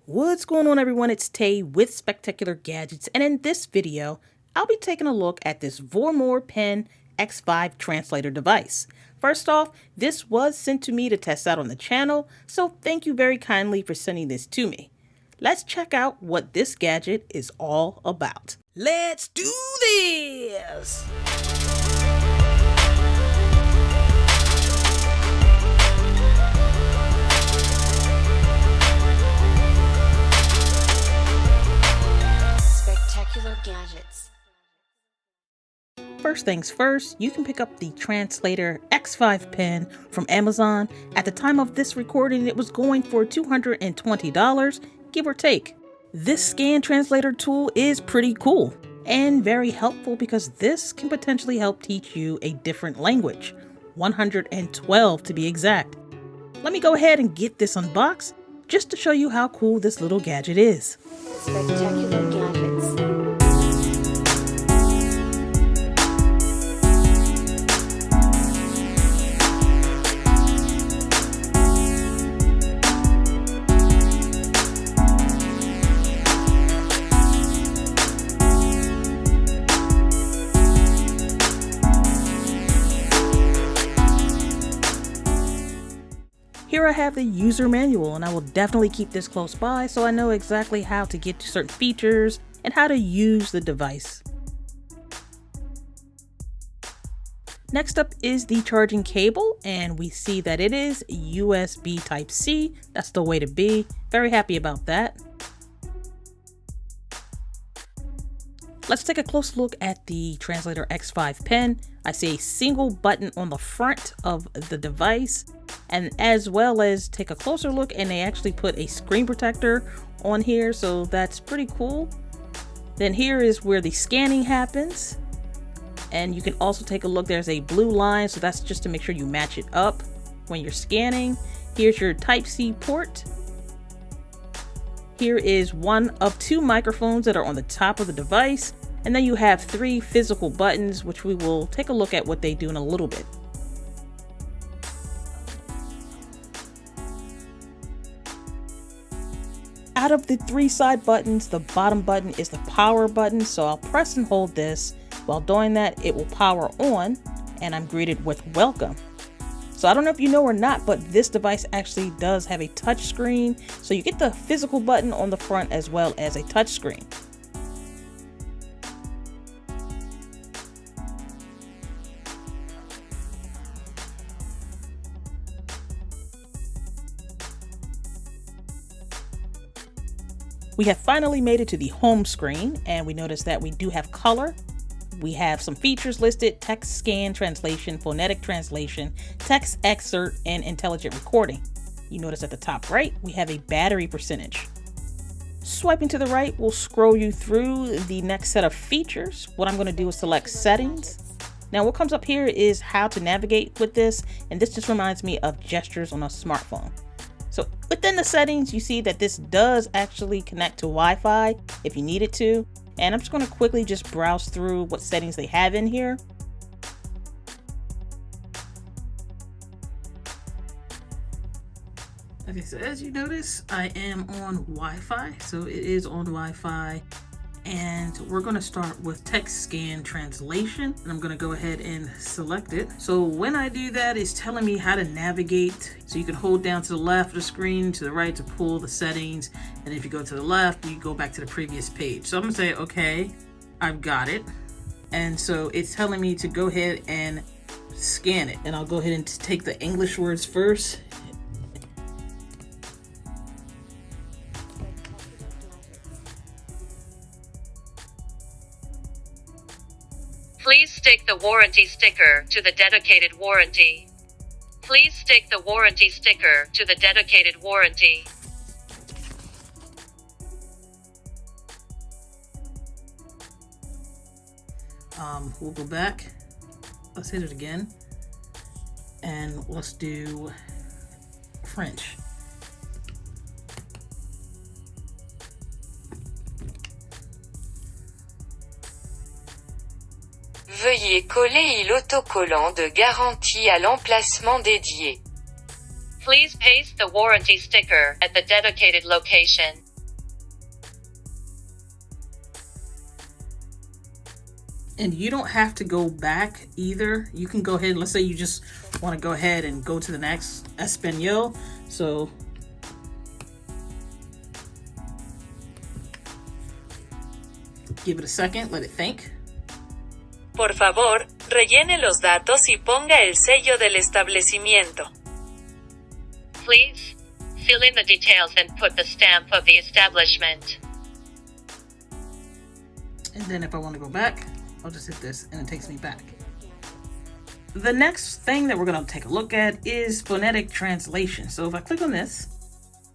What's going on, everyone? It's Tay with Spectacular Gadgets, and in this video, I'll be taking a look at this Vormor Pen X5 translator device. First off, this was sent to me to test out on the channel, so thank you very kindly for sending this to me. Let's check out what this gadget is all about. Let's do this! Gadgets. First things first, you can pick up the Translator X5 Pen from Amazon. At the time of this recording, it was going for $220, give or take. This scan translator tool is pretty cool and very helpful because this can potentially help teach you a different language, 112 to be exact. Let me go ahead and get this unboxed just to show you how cool this little gadget is. Spectacular Gadgets. Here I have the user manual, and I will definitely keep this close by so I know exactly how to get to certain features and how to use the device. Next up is the charging cable, and we see that it is USB Type-C. That's the way to be. Very happy about that. Let's take a close look at the Translator X5 Pen. I see a single button on the front of the device, and as well as take a closer look, and they actually put a screen protector on here, so that's pretty cool. Then here is where the scanning happens, and you can also take a look. There's a blue line, so that's just to make sure you match it up when you're scanning. Here's your Type-C port. Here is one of two microphones that are on the top of the device, and then you have three physical buttons, which we will take a look at what they do in a little bit. Out of the three side buttons, the bottom button is the power button, so I'll press and hold this. While doing that, it will power on, and I'm greeted with welcome. So I don't know if you know or not, but this device actually does have a touch screen, so you get the physical button on the front as well as a touch screen. We have finally made it to the home screen, and we notice that we do have color. We have some features listed: text scan translation, phonetic translation, text excerpt, and intelligent recording. You notice at the top right, we have a battery percentage. Swiping to the right will scroll you through the next set of features. What I'm going to do is select settings. Now what comes up here is how to navigate with this, and this just reminds me of gestures on a smartphone. So within the settings, you see that this does actually connect to Wi-Fi if you need it to. And I'm just going to quickly just browse through what settings they have in here. Okay, so as you notice, I am on Wi-Fi. So it is on Wi-Fi. And we're going to start with text scan translation, and I'm going to go ahead and select it. So when I do that, it's telling me how to navigate. So you can hold down to the left of the screen, to the right to pull the settings, and if you go to the left, you go back to the previous page. So I'm going to say, okay, I've got it. And so it's telling me to go ahead and scan it, and I'll go ahead and take the English words first. Please stick the warranty sticker to the dedicated warranty. Please stick the warranty sticker to the dedicated warranty. We'll go back. Let's hit it again. And let's do French. Veuillez coller l'autocollant de garantie à l'emplacement dédié. Please paste the warranty sticker at the dedicated location. And you don't have to go back either. You can go ahead, let's say you just want to go ahead and go to the next Espanol. So give it a second, let it think. Por favor, rellene los datos y ponga el sello del establecimiento. Please fill in the details and put the stamp of the establishment. And then if I want to go back, I'll just hit this and it takes me back. The next thing that we're going to take a look at is phonetic translation. So if I click on this,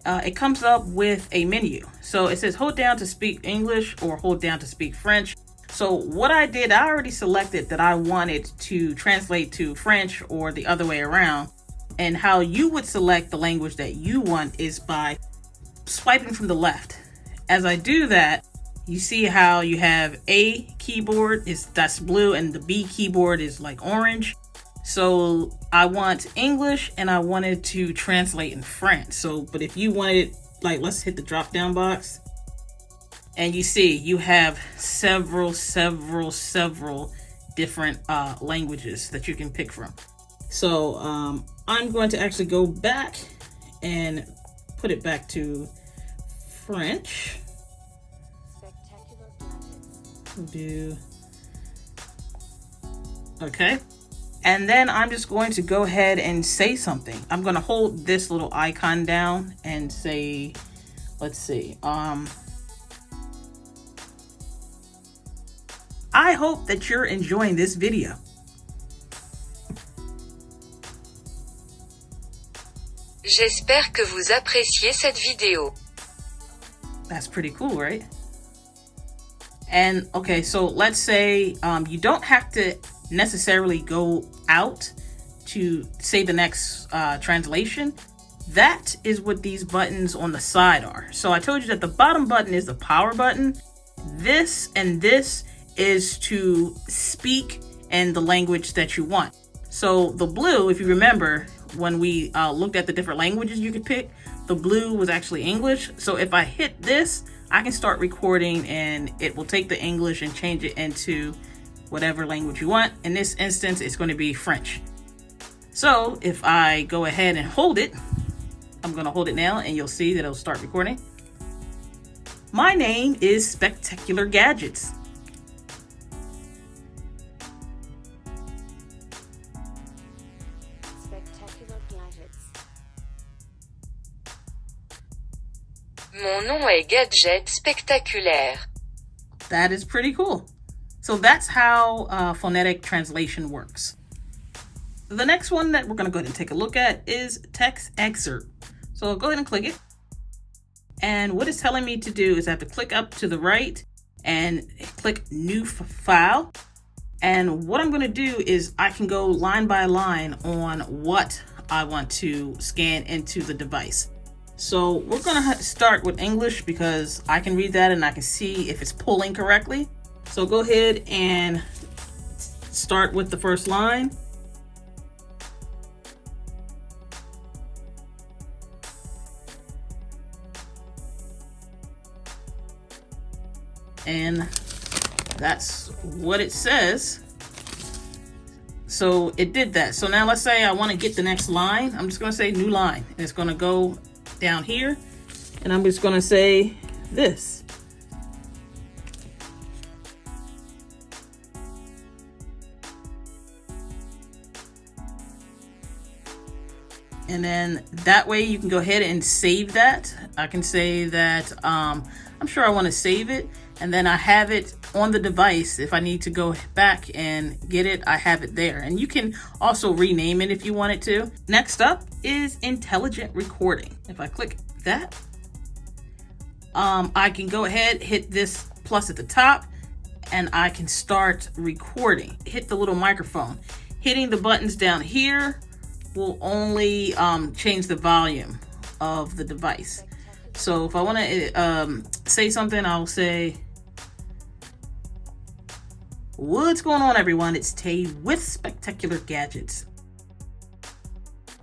it comes up with a menu. So it says hold down to speak English or hold down to speak French. So what I did, I already selected that I wanted to translate to French or the other way around. And how you would select the language that you want is by swiping from the left. As I do that, you see how you have A keyboard that's blue and the B keyboard is like orange. So I want English and I wanted to translate in French. So, but if you wanted, like, let's hit the drop down box and you see you have several different languages that you can pick from. So I'm going to actually go back and put it back to French. Okay, and then I'm just going to go ahead and say something. I'm going to hold this little icon down and say, let's see, I hope that you're enjoying this video. J'espère que vous appréciez cette vidéo. That's pretty cool, right? And okay, so let's say you don't have to necessarily go out to say the next translation. That is what these buttons on the side are. So I told you that the bottom button is the power button. This and this is to speak in the language that you want. So the blue, if you remember, when we looked at the different languages you could pick, the blue was actually English. So if I hit this, I can start recording and it will take the English and change it into whatever language you want. In this instance, it's going to be French. So if I go ahead and hold it, I'm going to hold it now and you'll see that it'll start recording. My name is Spectacular Gadgets. Spectacular gadgets. Mon nom est Gadget Spectaculaire. That is pretty cool. So that's how phonetic translation works. The next one that we're going to go ahead and take a look at is text excerpt. So I'll go ahead and click it. And what it's telling me to do is I have to click up to the right and click new file. And what I'm going to do is I can go line by line on what I want to scan into the device. So we're going to start with English because I can read that and I can see if it's pulling correctly. So go ahead and start with the first line. And that's what it says. So it did that. So now let's say I want to get the next line. I'm just going to say new line. And it's going to go down here. And I'm just going to say this. And then that way you can go ahead and save that. I can say that I'm sure I want to save it. And then I have it on the device. If I need to go back and get it, I have it there. And you can also rename it if you wanted to. Next up is intelligent recording. If I click that, I can go ahead, hit this plus at the top, and I can start recording. Hit the little microphone. Hitting the buttons down here will only change the volume of the device. So if I want to say something, I'll say, what's going on, everyone? It's Tay with Spectacular Gadgets.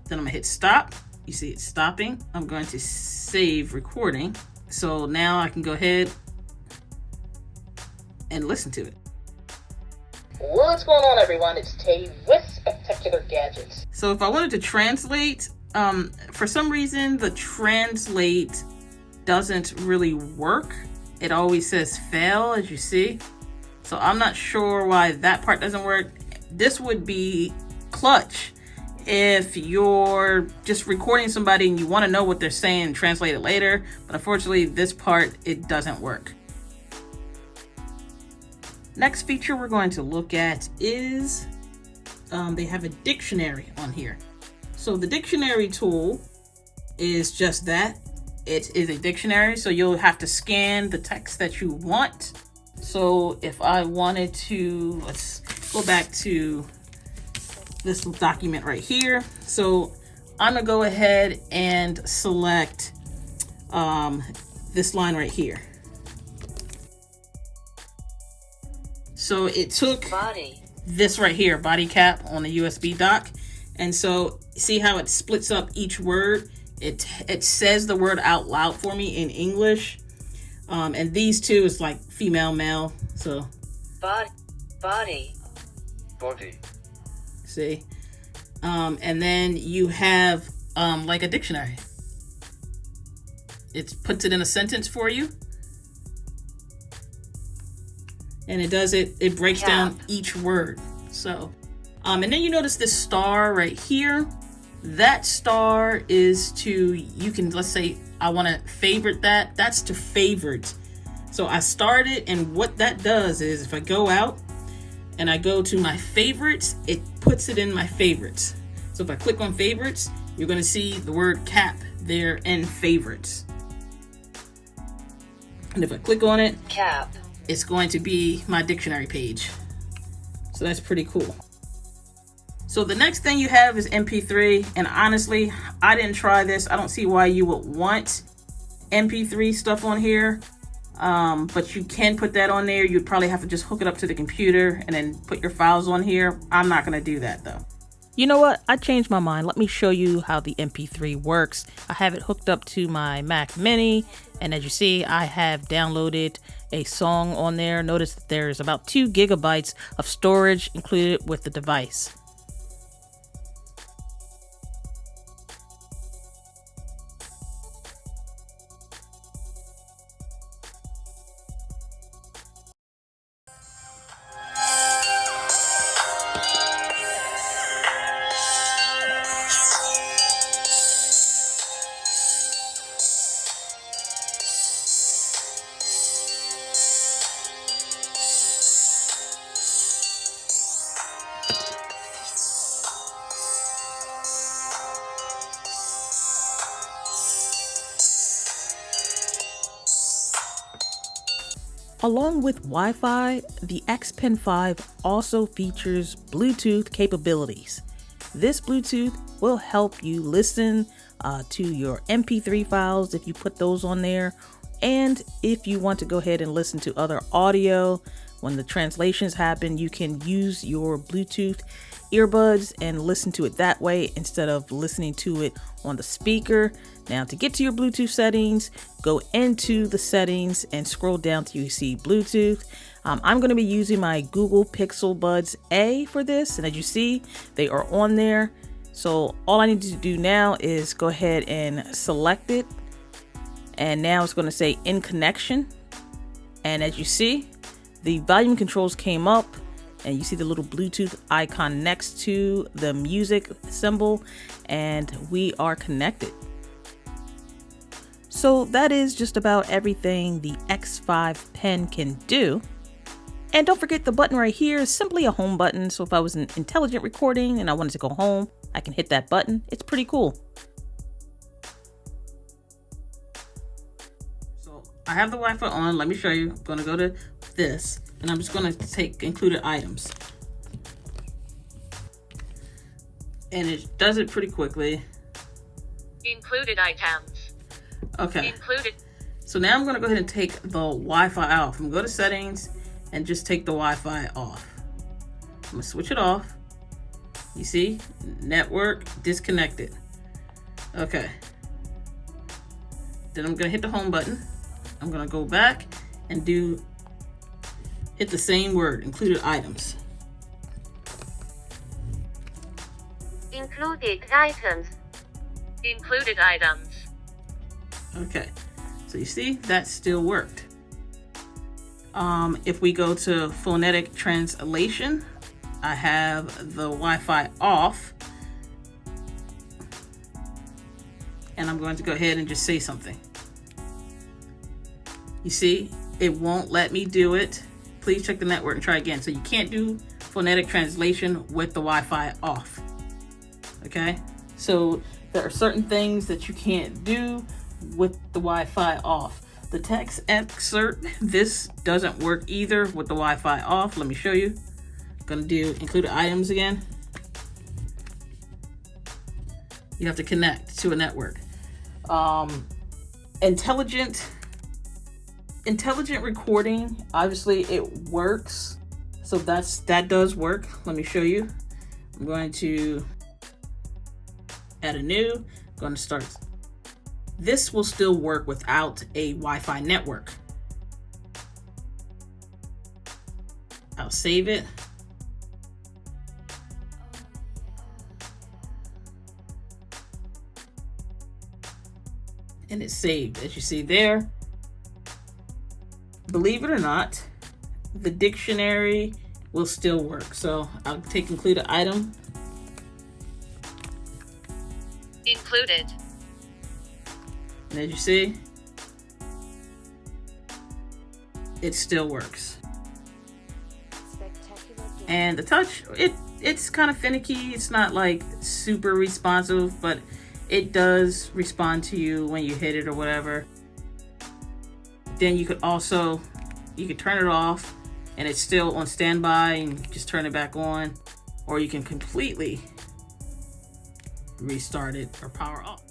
Then I'm gonna hit stop. You see it's stopping. I'm going to save recording. So now I can go ahead and listen to it. What's going on, everyone? It's Tay with Spectacular Gadgets. So if I wanted to translate, for some reason the translate doesn't really work. It always says fail, as you see. So I'm not sure why that part doesn't work. This would be clutch if you're just recording somebody and you want to know what they're saying and translate it later. But unfortunately, this part, it doesn't work. Next feature we're going to look at is they have a dictionary on here. So the dictionary tool is just that. It is a dictionary, so you'll have to scan the text that you want. So if I wanted to, let's go back to this document right here. So I'm gonna go ahead and select this line right here. So it took this right here, body cap on the USB dock. And so see how it splits up each word? It says the word out loud for me in English. And these two is like female, male. So Body. See? And then you have like a dictionary. It puts it in a sentence for you. And it does it breaks down each word. So and then you notice this star right here. That star is to, you can, let's say I want to favorite that. That's to favorite. So I started, and what that does is if I go out and I go to my favorites, it puts it in my favorites. So if I click on favorites, you're going to see the word cap there in favorites. And if I click on it, Cap. it's going to be my dictionary page. So that's pretty cool. So the next thing you have is MP3. And honestly, I didn't try this. I don't see why you would want MP3 stuff on here. But you can put that on there. You'd probably have to just hook it up to the computer and then put your files on here. I'm not going to do that though. You know what? I changed my mind. Let me show you how the MP3 works. I have it hooked up to my Mac Mini. And as you see, I have downloaded a song on there. Notice that there's about 2 gigabytes of storage included with the device. Along with Wi-Fi, the X Pen 5 also features Bluetooth capabilities. This Bluetooth will help you listen to your MP3 files if you put those on there, and if you want to go ahead and listen to other audio when the translations happen, you can use your Bluetooth earbuds and listen to it that way instead of listening to it on the speaker. Now, to get to your Bluetooth settings, go into the settings and scroll down till you see Bluetooth. I'm going to be using my Google Pixel Buds A for this, and as you see, they are on there. So all I need to do now is go ahead and select it, and now it's going to say in connection. And as you see, the volume controls came up, and you see the little Bluetooth icon next to the music symbol, and we are connected. So that is just about everything the X5 Pen can do. And don't forget, the button right here is simply a home button. So if I was an intelligent recording and I wanted to go home, I can hit that button. It's pretty cool. So I have the Wi-Fi on. Let me show you. I'm going to go to this, and I'm just going to take included items. And it does it pretty quickly. Included items. Okay. Included. So now I'm going to go ahead and take the Wi-Fi off. I'm going to go to settings and just take the Wi-Fi off. I'm going to switch it off. You see? Network disconnected. Okay. Then I'm going to hit the home button. I'm going to go back and hit the same word, included items. Included items. Included items. Okay, so you see that still worked. If we go to Phonetic Translation, I have the Wi-Fi off, and I'm going to go ahead and just say something. You see, it won't let me do it. Please check the network and try again. So you can't do phonetic translation with the Wi-Fi off. Okay, so there are certain things that you can't do with the Wi-Fi off. The text excerpt, this doesn't work either with the Wi-Fi off. Let me show you. I'm gonna do included items again. You have to connect to a network. Intelligent recording, obviously it works. So that does work. Let me show you. I'm going to add a new, I'm going to start. This will still work without a Wi-Fi network. I'll save it. And it's saved, as you see there. Believe it or not, the dictionary will still work. So I'll take included item. Included. And as you see, it still works. Spectacular game. And the touch, it's kind of finicky. It's not like super responsive, but it does respond to you when you hit it or whatever. Then you could turn it off and it's still on standby and just turn it back on, or you can completely restart it or power off.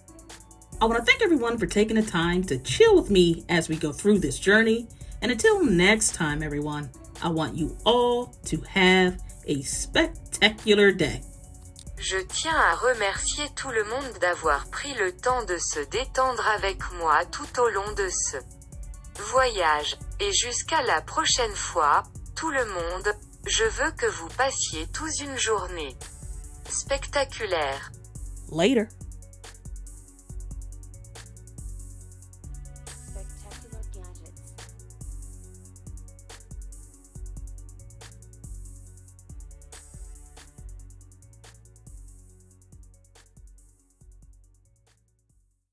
I want to thank everyone for taking the time to chill with me as we go through this journey. And until next time, everyone, I want you all to have a spectacular day. Je tiens à remercier tout le monde d'avoir pris le temps de se détendre avec moi tout au long de ce voyage. Et jusqu'à la prochaine fois, tout le monde, je veux que vous passiez tous une journée spectaculaire. Later.